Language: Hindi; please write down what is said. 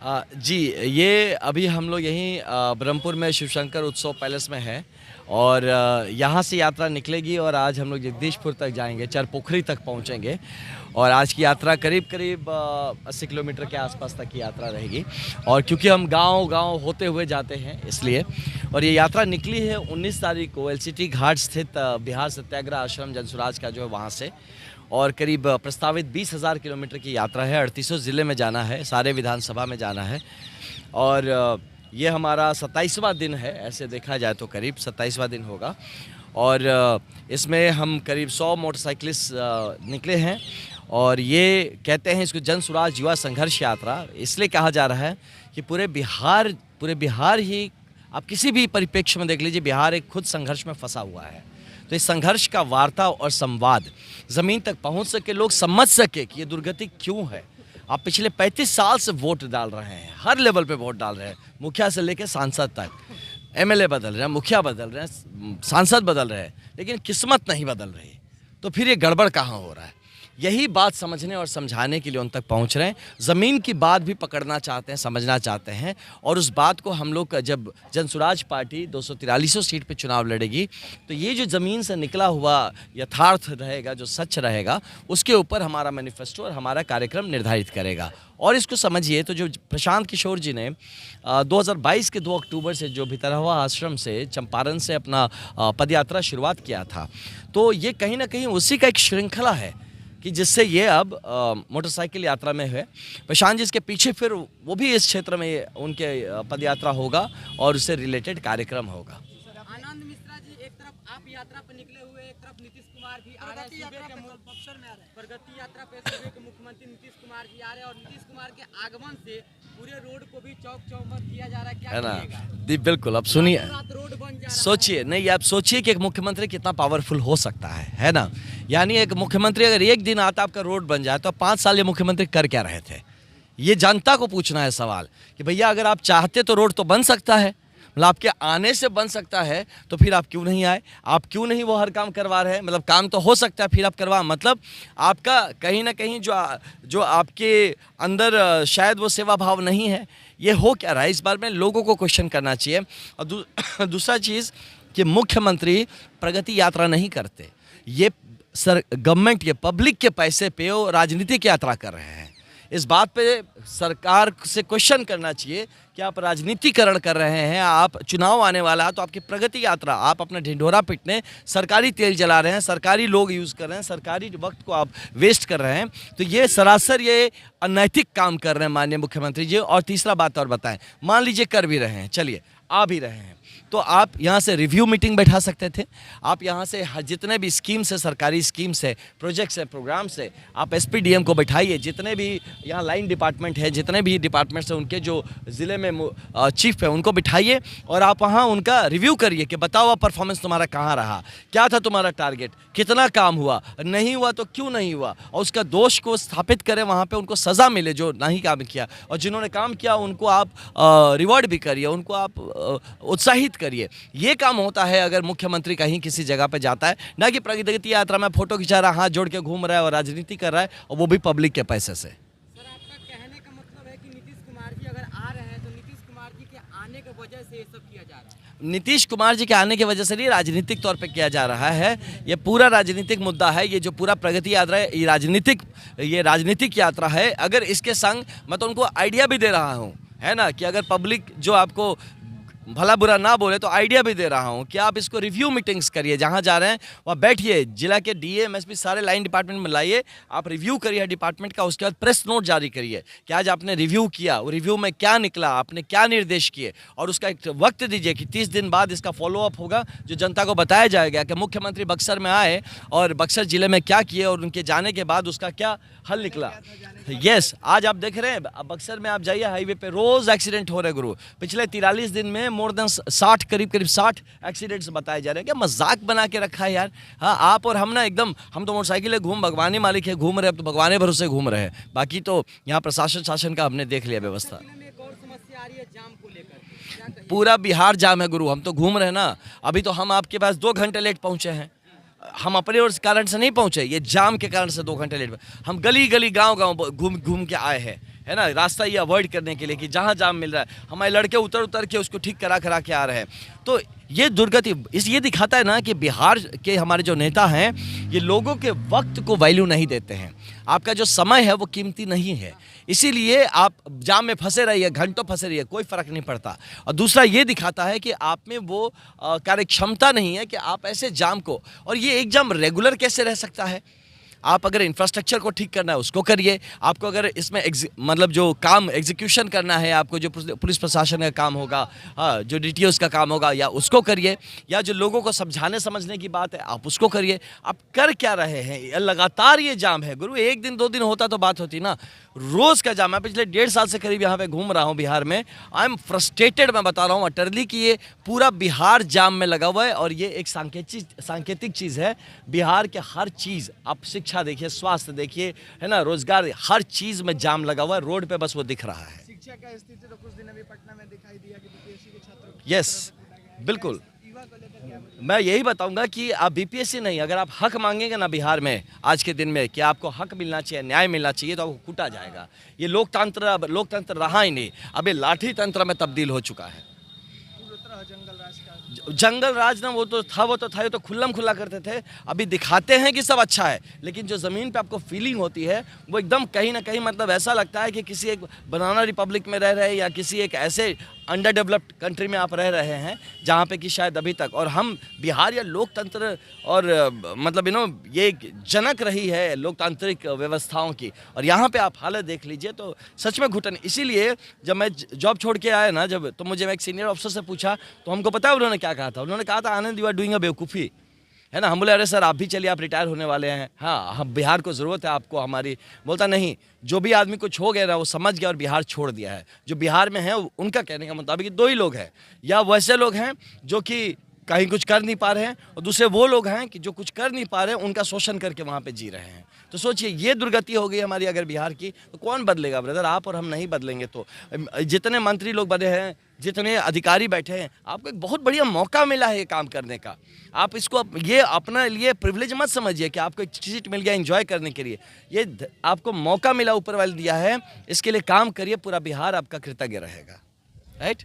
जी, ये अभी हम लोग यहीं ब्रह्मपुर में शिवशंकर उत्सव पैलेस में हैं और यहाँ से यात्रा निकलेगी और आज हम लोग जगदीशपुर तक जाएंगे, चरपोखरी तक पहुँचेंगे और आज की यात्रा करीब करीब 80 किलोमीटर के आसपास तक की यात्रा रहेगी। और क्योंकि हम गांव-गांव होते हुए जाते हैं इसलिए, और ये यात्रा निकली है 19 तारीख को एलसीटी घाट स्थित बिहार सत्याग्रह आश्रम जनसुराज का जो है वहाँ से, और करीब प्रस्तावित 20,000 किलोमीटर की यात्रा है। 38 ज़िले में जाना है, सारे विधानसभा में जाना है और ये हमारा 27वां दिन है, ऐसे देखा जाए तो करीब 27वां दिन होगा। और इसमें हम करीब 100 मोटरसाइकिलिस्ट निकले हैं और ये कहते हैं इसको जनसुराज युवा संघर्ष यात्रा इसलिए कहा जा रहा है कि पूरे बिहार ही, आप किसी भी परिप्रेक्ष्य में देख लीजिए, बिहार एक खुद संघर्ष में फंसा हुआ है। तो इस संघर्ष का वार्ता और संवाद ज़मीन तक पहुंच सके, लोग समझ सके कि ये दुर्गति क्यों है। आप पिछले 35 साल से वोट डाल रहे हैं, हर लेवल पे वोट डाल रहे हैं, मुखिया से लेकर सांसद तक। एमएलए बदल रहे हैं, मुखिया बदल रहे हैं, सांसद बदल रहे हैं, लेकिन किस्मत नहीं बदल रही। तो फिर ये गड़बड़ कहाँ हो रहा है? यही बात समझने और समझाने के लिए उन तक पहुंच रहे हैं। ज़मीन की बात भी पकड़ना चाहते हैं, समझना चाहते हैं। और उस बात को हम लोग जब जनसुराज पार्टी 243 सीट पे चुनाव लड़ेगी तो ये जो ज़मीन से निकला हुआ यथार्थ रहेगा, जो सच रहेगा, उसके ऊपर हमारा मैनिफेस्टो और हमारा कार्यक्रम निर्धारित करेगा। और इसको समझिए तो जो प्रशांत किशोर जी ने 2022 के 2 अक्टूबर से जो भितरहवा आश्रम से चंपारण से अपना पदयात्रा शुरुआत किया था, तो ये कहीं ना कहीं उसी का एक श्रृंखला है कि जिससे ये अब मोटरसाइकिल यात्रा में है। प्रशांत जी इसके पीछे फिर वो भी इस क्षेत्र में उनके पदयात्रा होगा और उससे रिलेटेड कार्यक्रम होगा। आनंद मिश्रा जी, एक तरफ आप यात्रा पर निकले हुए, एक तरफ नीतीश कुमार भी आ रहे हैं, प्रगति यात्रा पे सूबे के मुख्यमंत्री नीतीश कुमार जी आ रहे हैं और नीतीश कुमार के आगमन से पूरे रोड को भी चौक चौमर किया जा रहा है, क्या है ना? कहिएगा? बिल्कुल, अब सुनिए, रोड बन जा रहा है। सोचिए, नहीं आप सोचिए कि एक मुख्यमंत्री कितना पावरफुल हो सकता है ना? यानी एक मुख्यमंत्री अगर एक दिन आता आपका रोड बन जाए तो 5 साल ये मुख्यमंत्री कर क्या रहे थे? ये जनता को पूछना है सवाल कि भैया अगर आप चाहते तो रोड तो बन सकता है, मतलब आपके आने से बन सकता है, तो फिर आप क्यों नहीं आए? आप क्यों नहीं वो हर काम करवा रहे हैं? मतलब काम तो हो सकता है, फिर आप करवा, मतलब आपका कहीं ना कहीं जो आपके अंदर शायद वो सेवा भाव नहीं है। ये हो क्या रहा है? इस बार में लोगों को क्वेश्चन करना चाहिए। और दूसरा चीज़ कि मुख्यमंत्री प्रगति यात्रा नहीं करते, ये गवर्नमेंट के पब्लिक के पैसे पे वो राजनीतिक यात्रा कर रहे हैं। इस बात पे सरकार से क्वेश्चन करना चाहिए कि आप राजनीतिकरण कर रहे हैं। आप चुनाव आने वाला है तो आपकी प्रगति यात्रा, आप अपना ढिंढोरा पीटने सरकारी तेल जला रहे हैं, सरकारी लोग यूज़ कर रहे हैं, सरकारी वक्त को आप वेस्ट कर रहे हैं। तो ये सरासर ये अनैतिक काम कर रहे हैं माननीय मुख्यमंत्री जी। और तीसरा बात और बताएं, मान लीजिए कर भी रहे हैं, चलिए आ भी रहे हैं, तो आप यहाँ से रिव्यू मीटिंग बैठा सकते थे। आप यहाँ से जितने भी स्कीम्स है, सरकारी स्कीम्स है, प्रोजेक्ट्स है, प्रोग्राम्स है, आप एसपीडीएम को बैठाइए। जितने भी यहाँ लाइन डिपार्टमेंट है, जितने भी डिपार्टमेंट्स हैं, उनके जो ज़िले में चीफ है उनको बिठाइए और आप वहाँ उनका रिव्यू करिए कि बताओ आप परफॉर्मेंस तुम्हारा कहाँ रहा, क्या था तुम्हारा टारगेट, कितना काम हुआ, नहीं हुआ तो क्यों नहीं हुआ, और उसका दोष को स्थापित करें, वहाँ पे उनको सज़ा मिले जो नहीं काम किया, और जिन्होंने काम किया उनको आप रिवॉर्ड भी करिए, उनको आप उत्साहित करिए। ये काम होता है अगर मुख्यमंत्री कहीं किसी जगह पे जाता है, ना कि प्रगति यात्रा में फोटो खिंचा रहा है, हाथ जोड़ के घूम रहा है और राजनीति कर रहा है, और वो भी पब्लिक के पैसे से। सर, आपका कहने का मतलब है कि नीतीश कुमार जी अगर आ रहे हैं तो नीतीश कुमार जी के आने की वजह से ये सब किया जा रहा है? नीतीश कुमार जी के आने की वजह से नहीं, राजनीतिक तौर पे किया जा रहा है। ये पूरा राजनीतिक मुद्दा है। ये जो पूरा प्रगति यात्रा है ये राजनीतिक यात्रा है। अगर इसके संग मैं तो उनको आइडिया भी दे रहा हूँ, है ना, कि अगर पब्लिक जो आपको भला बुरा ना बोले तो आइडिया भी दे रहा हूँ कि आप इसको रिव्यू मीटिंग्स करिए, जहाँ जा रहे हैं वहाँ बैठिए, जिला के डीए एमएसपी सारे लाइन डिपार्टमेंट में लाइए, आप रिव्यू करिए डिपार्टमेंट का। उसके बाद प्रेस नोट जारी करिए कि आज आपने रिव्यू किया, वो रिव्यू में क्या निकला, आपने क्या निर्देश किए, और उसका एक वक्त दीजिए कि 30 दिन बाद इसका फॉलोअप होगा, जो जनता को बताया जाएगा कि मुख्यमंत्री बक्सर में आए और बक्सर जिले में क्या किए और उनके जाने के बाद उसका क्या हल निकला। यस, आज आप देख रहे हैं बक्सर में, आप जाइए हाईवे पे रोज़ एक्सीडेंट हो रहे गुरु। पिछले 43 दिन में मोर देन 60 करीब 60 एक्सीडेंट्स बताए जा रहे हैं। क्या मजाक बना के रखा है यार? हाँ, आप और हम ना एकदम, हम तो मोटरसाइकिल भगवानी मालिक है, घूम रहे, अब तो भगवाने भरोसे घूम रहे हैं। बाकी तो यहाँ प्रशासन शासन का हमने देख लिया व्यवस्था। एक और समस्या आ रही है जाम को लेकर, पूरा बिहार जाम है गुरु। हम तो घूम रहे हैं ना, अभी तो हम आपके पास 2 घंटे लेट पहुँचे हैं। हम अपने और कारण से नहीं पहुँचे, ये जाम के कारण से 2 घंटे लेट। हम गली गली गाँव गाँव घूम घूम के आए हैं, है ना, रास्ता ये अवॉइड करने के लिए कि जहाँ जाम मिल रहा है हमारे लड़के उतर उतर के उसको ठीक करा करा के आ रहे हैं। तो ये दुर्गति ये दिखाता है ना कि बिहार के हमारे जो नेता हैं ये लोगों के वक्त को वैल्यू नहीं देते हैं। आपका जो समय है वो कीमती नहीं है, इसीलिए आप जाम में फंसे रहिए, घंटों फंसे रहिए, कोई फ़र्क नहीं पड़ता। और दूसरा ये दिखाता है कि आप में वो कार्यक्षमता नहीं है कि आप ऐसे जाम को, और ये एक जाम रेगुलर कैसे रह सकता है। आप अगर इंफ्रास्ट्रक्चर को ठीक करना है उसको करिए, आपको अगर इसमें मतलब जो काम एग्जीक्यूशन करना है, आपको जो पुलिस प्रशासन का काम होगा, हाँ, जो डीटीओस का काम होगा, या उसको करिए, या जो लोगों को समझाने समझने की बात है आप उसको करिए। आप कर क्या रहे हैं? लगातार ये जाम है गुरु, एक दिन 2 दिन होता तो बात होती ना, रोज़ का जाम है। पिछले 1.5 साल से करीब यहाँ पे घूम रहा हूँ बिहार में। आई एम फ्रस्ट्रेटेड, मैं बता रहा हूँ अटरली कि ये पूरा बिहार जाम में लगा हुआ है। और ये एक सांकेतिक चीज़ है, बिहार के हर चीज़, आप शिक्षा देखिए, स्वास्थ्य देखिए, है ना, रोजगार, हर चीज़ में जाम लगा हुआ है। रोड पे बस वो दिख रहा है। शिक्षा का स्थिति तो कुछ दिन अभी पटना में दिखाई दिया कि बीपीएससी के छात्रों को यस, बिल्कुल। युवा को लेकर क्या बोलेंगे? मैं यही बताऊंगा कि आप बीपीएससी नहीं, अगर आप हक मांगेंगे ना बिहार में आज के दिन में कि आपको हक मिलना चाहिए, न्याय मिलना चाहिए, तो आपको कूटा जाएगा। ये लोकतंत्र रहा ही नहीं, अब ये लाठी तंत्र में तब्दील हो चुका है। पूर्वोत्तर जंगल राज का जंगल राज ना, वो तो था, ये तो खुल्लम खुल्ला करते थे। अभी दिखाते हैं कि सब अच्छा है, लेकिन जो ज़मीन पे आपको फीलिंग होती है वो एकदम कहीं ना कहीं, मतलब ऐसा लगता है कि किसी एक बनाना रिपब्लिक में रह रहे हैं, या किसी एक ऐसे अंडर डेवलप्ड कंट्री में आप रह रहे हैं जहाँ पे कि शायद अभी तक, और हम बिहार या लोकतंत्र और मतलब ये जनक रही है लोकतांत्रिक व्यवस्थाओं की, और यहाँ पे आप हालत देख लीजिए तो सच में घुटन। इसीलिए जब मैं जॉब छोड़ के आया ना, तो मुझे एक सीनियर ऑफिसर से पूछा, तो हमको पता है उन्होंने क्या कहा था। उन्होंने कहा था, आनंद, यू आर डूइंग अ बेवकूफ़ी, है ना। हम बोले, अरे सर आप भी चलिए, आप रिटायर होने वाले हैं, हाँ हम बिहार को ज़रूरत है आपको हमारी। बोलता नहीं, जो भी आदमी कुछ हो गया ना वो समझ गया और बिहार छोड़ दिया है। जो बिहार में है उनका कहने का मुताबिक 2 ही लोग हैं, या वैसे लोग हैं जो कि कहीं कुछ कर नहीं पा रहे हैं, और दूसरे वो लोग हैं कि जो कुछ कर नहीं पा रहे हैं, उनका शोषण करके वहाँ पे जी रहे हैं। तो सोचिए, ये दुर्गति हो गई हमारी अगर बिहार की, तो कौन बदलेगा ब्रदर? आप और हम नहीं बदलेंगे तो। जितने मंत्री लोग बने हैं, जितने अधिकारी बैठे हैं, आपको एक बहुत बढ़िया मौका मिला है ये काम करने का। आप इसको ये अपने लिए प्रिविलेज मत समझिए कि आपको एक सीट मिल गया एंजॉय करने के लिए। ये आपको मौका मिला, ऊपर वाले दिया है, इसके लिए काम करिए, पूरा बिहार आपका कृतज्ञ रहेगा। राइट।